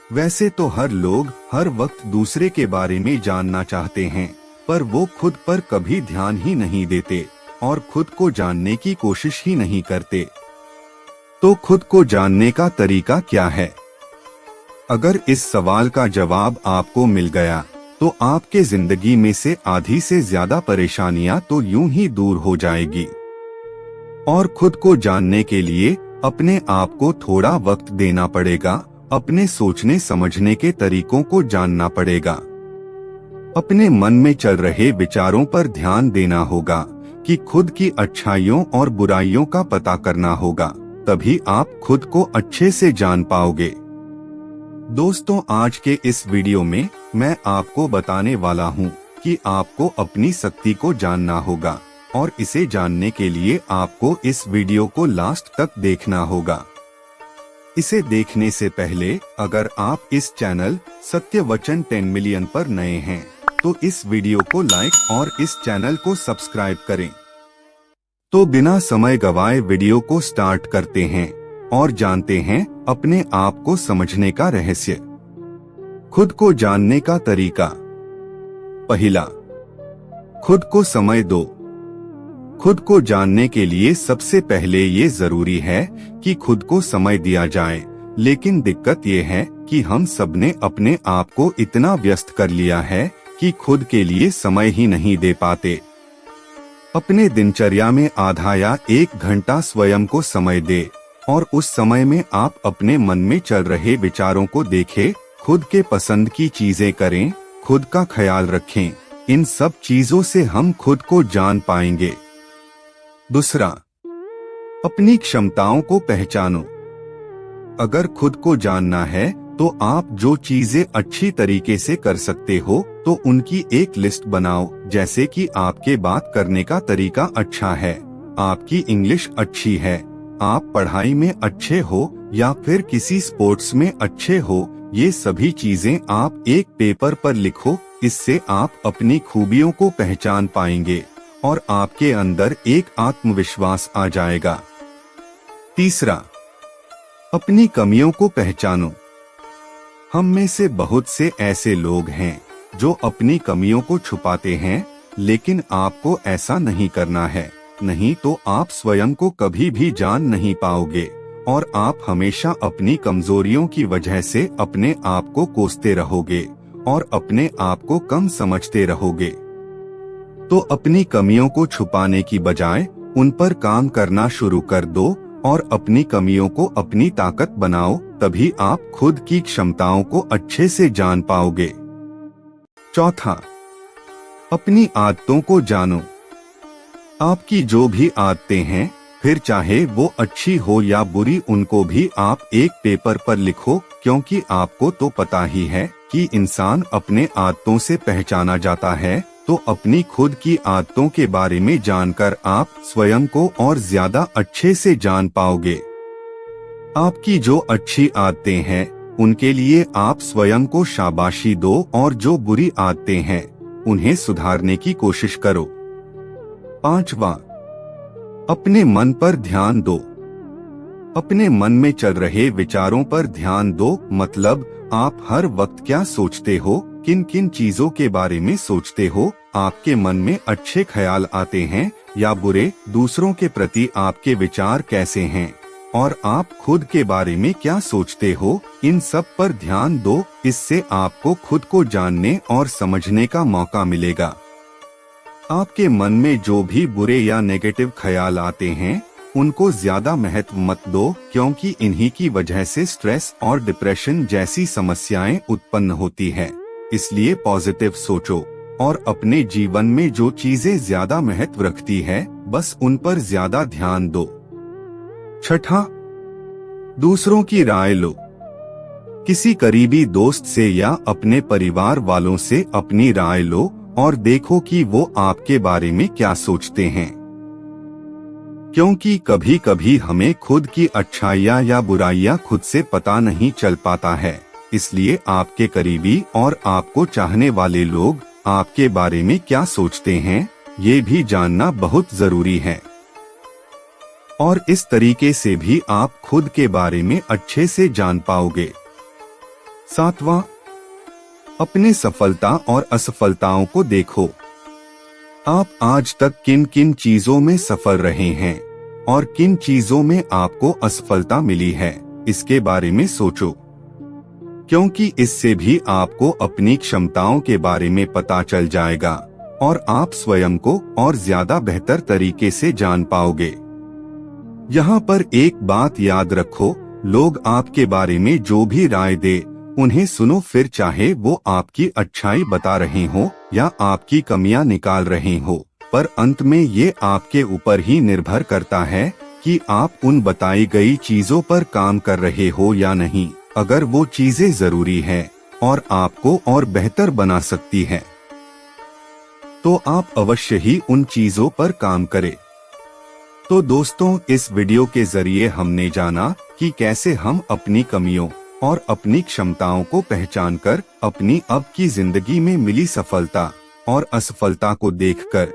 वैसे तो हर लोग हर वक्त दूसरे के बारे में जानना चाहते हैं, पर वो खुद पर कभी ध्यान ही नहीं देते और खुद को जानने की कोशिश ही नहीं करते। तो खुद को जानने का तरीका क्या है? अगर इस सवाल का जवाब आपको मिल गया तो आपके जिंदगी में से आधी से ज्यादा परेशानियां तो यूं ही दूर हो जाएगी। और खुद को जानने के लिए अपने आप को थोड़ा वक्त देना पड़ेगा, अपने सोचने समझने के तरीकों को जानना पड़ेगा, अपने मन में चल रहे विचारों पर ध्यान देना होगा कि खुद की अच्छाइयों और बुराइयों का पता करना होगा, तभी आप खुद को अच्छे से जान पाओगे। दोस्तों, आज के इस वीडियो में मैं आपको बताने वाला हूं कि आपको अपनी शक्ति को जानना होगा और इसे जानने के लिए आपको इस वीडियो को लास्ट तक देखना होगा। इसे देखने से पहले अगर आप इस चैनल सत्य वचन 10 मिलियन पर नए हैं तो इस वीडियो को लाइक और इस चैनल को सब्सक्राइब करें। तो बिना समय गवाए वीडियो को स्टार्ट करते हैं और जानते हैं अपने आप को समझने का रहस्य। खुद को जानने का तरीका। पहला, खुद को समय दो। खुद को जानने के लिए सबसे पहले ये जरूरी है कि खुद को समय दिया जाए, लेकिन दिक्कत ये है कि हम सबने अपने आप को इतना व्यस्त कर लिया है कि खुद के लिए समय ही नहीं दे पाते। अपने दिनचर्या में आधा या 1 घंटा स्वयं को समय दे और उस समय में आप अपने मन में चल रहे विचारों को देखें, खुद के पसंद की चीजें करें, खुद का ख्याल रखें। इन सब चीजों से हम खुद को जान पाएंगे। दूसरा, अपनी क्षमताओं को पहचानो। अगर खुद को जानना है तो आप जो चीजें अच्छी तरीके से कर सकते हो तो उनकी एक लिस्ट बनाओ, जैसे कि आपके बात करने का तरीका अच्छा है, आपकी इंग्लिश अच्छी है, आप पढ़ाई में अच्छे हो या फिर किसी स्पोर्ट्स में अच्छे हो। ये सभी चीजें आप एक पेपर पर लिखो, इससे आप अपनी खूबियों को पहचान पाएंगे और आपके अंदर एक आत्मविश्वास आ जाएगा। तीसरा, अपनी कमियों को पहचानो। हम में से बहुत से ऐसे लोग हैं जो अपनी कमियों को छुपाते हैं, लेकिन आपको ऐसा नहीं करना है, नहीं तो आप स्वयं को कभी भी जान नहीं पाओगे और आप हमेशा अपनी कमजोरियों की वजह से अपने आप को कोसते रहोगे और अपने आप को कम समझते रहोगे। तो अपनी कमियों को छुपाने की बजाय उन पर काम करना शुरू कर दो और अपनी कमियों को अपनी ताकत बनाओ, तभी आप खुद की क्षमताओं को अच्छे से जान पाओगे। चौथा, अपनी आदतों को जानो। आपकी जो भी आदतें हैं, फिर चाहे वो अच्छी हो या बुरी, उनको भी आप एक पेपर पर लिखो, क्योंकि आपको तो पता ही है कि इंसान अपने आदतों से पहचाना जाता है। तो अपनी खुद की आदतों के बारे में जानकर आप स्वयं को और ज्यादा अच्छे से जान पाओगे। आपकी जो अच्छी आदतें हैं उनके लिए आप स्वयं को शाबाशी दो और जो बुरी आदतें हैं उन्हें सुधारने की कोशिश करो। पांचवा, अपने मन पर ध्यान दो। अपने मन में चल रहे विचारों पर ध्यान दो, मतलब आप हर वक्त क्या सोचते हो, किन किन चीजों के बारे में सोचते हो, आपके मन में अच्छे ख्याल आते हैं या बुरे, दूसरों के प्रति आपके विचार कैसे हैं और आप खुद के बारे में क्या सोचते हो, इन सब पर ध्यान दो। इससे आपको खुद को जानने और समझने का मौका मिलेगा। आपके मन में जो भी बुरे या नेगेटिव ख्याल आते हैं उनको ज्यादा महत्व मत दो, क्योंकि इन्हीं की वजह से स्ट्रेस और डिप्रेशन जैसी समस्याएं उत्पन्न होती है। इसलिए पॉजिटिव सोचो और अपने जीवन में जो चीजें ज्यादा महत्व रखती है बस उन पर ज्यादा ध्यान दो। छठा, दूसरों की राय लो। किसी करीबी दोस्त से या अपने परिवार वालों से अपनी राय लो और देखो कि वो आपके बारे में क्या सोचते हैं, क्योंकि कभी कभी हमें खुद की अच्छाइयाँ या बुराइयाँ खुद से पता नहीं चल पाता है। इसलिए आपके करीबी और आपको चाहने वाले लोग आपके बारे में क्या सोचते हैं ये भी जानना बहुत जरूरी है, और इस तरीके से भी आप खुद के बारे में अच्छे से जान पाओगे। सातवां, अपने सफलता और असफलताओं को देखो। आप आज तक किन किन चीजों में सफल रहे हैं और किन चीजों में आपको असफलता मिली है, इसके बारे में सोचो, क्योंकि इससे भी आपको अपनी क्षमताओं के बारे में पता चल जाएगा और आप स्वयं को और ज्यादा बेहतर तरीके से जान पाओगे। यहाँ पर एक बात याद रखो, लोग आपके बारे में जो भी राय दे उन्हें सुनो, फिर चाहे वो आपकी अच्छाई बता रहे हो या आपकी कमियां निकाल रहे हो, पर अंत में ये आपके ऊपर ही निर्भर करता है कि आप उन बताई गई चीजों पर काम कर रहे हो या नहीं। अगर वो चीजें जरूरी है और आपको और बेहतर बना सकती है तो आप अवश्य ही उन चीजों पर काम करें। तो दोस्तों, इस वीडियो के जरिए हमने जाना कि कैसे हम अपनी कमियों और अपनी क्षमताओं को पहचानकर अपनी अब की जिंदगी में मिली सफलता और असफलता को देखकर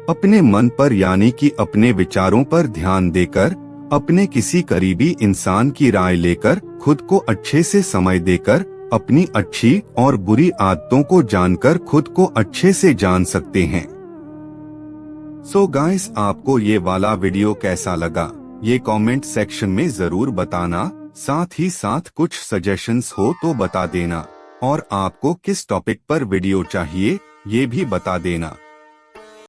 अपने मन पर यानी कि अपने विचारों पर ध्यान देकर, अपने किसी करीबी इंसान की राय लेकर, खुद को अच्छे से समय देकर, अपनी अच्छी और बुरी आदतों को जानकर खुद को अच्छे से जान सकते हैं। सो गाइस, आपको ये वाला वीडियो कैसा लगा ये कमेंट सेक्शन में जरूर बताना। साथ ही साथ कुछ सजेशंस हो तो बता देना और आपको किस टॉपिक पर वीडियो चाहिए ये भी बता देना।